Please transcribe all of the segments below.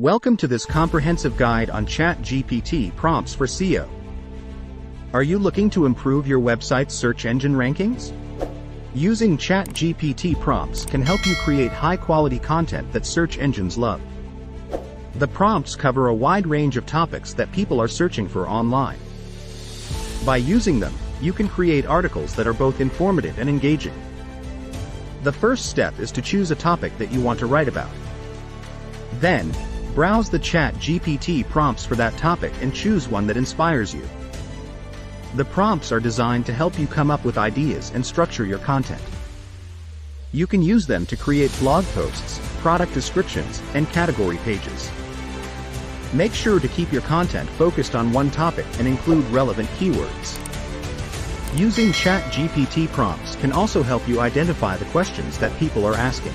Welcome to this comprehensive guide on ChatGPT Prompts for SEO. Are you looking to improve your website's search engine rankings? Using ChatGPT Prompts can help you create high-quality content that search engines love. The prompts cover a wide range of topics that people are searching for online. By using them, you can create articles that are both informative and engaging. The first step is to choose a topic that you want to write about. Then, browse the ChatGPT prompts for that topic and choose one that inspires you. The prompts are designed to help you come up with ideas and structure your content. You can use them to create blog posts, product descriptions, and category pages. Make sure to keep your content focused on one topic and include relevant keywords. Using ChatGPT prompts can also help you identify the questions that people are asking.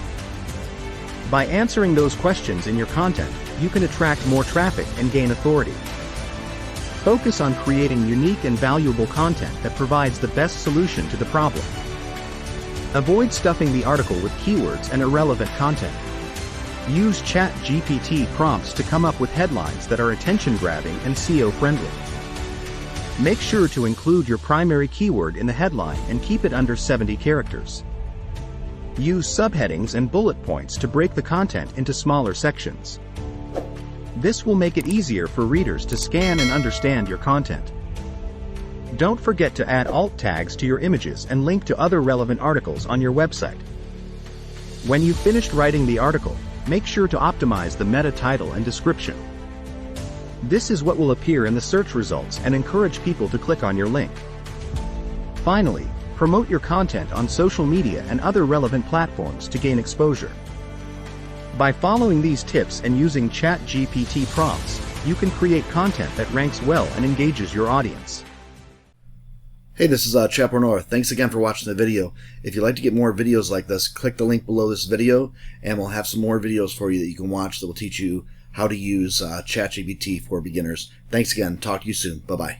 By answering those questions in your content, you can attract more traffic and gain authority. Focus on creating unique and valuable content that provides the best solution to the problem. Avoid stuffing the article with keywords and irrelevant content. Use ChatGPT prompts to come up with headlines that are attention-grabbing and SEO-friendly. Make sure to include your primary keyword in the headline and keep it under 70 characters. Use subheadings and bullet points to break the content into smaller sections. This will make it easier for readers to scan and understand your content. Don't forget to add alt tags to your images and link to other relevant articles on your website. When you've finished writing the article, make sure to optimize the meta title and description. This is what will appear in the search results and encourage people to click on your link. Finally, promote your content on social media and other relevant platforms to gain exposure. By following these tips and using ChatGPT prompts, you can create content that ranks well and engages your audience. Hey, this is Chappell North. Thanks again for watching the video. If you'd like to get more videos like this, click the link below this video and we'll have some more videos for you that you can watch that will teach you how to use ChatGPT for beginners. Thanks again. Talk to you soon. Bye-bye.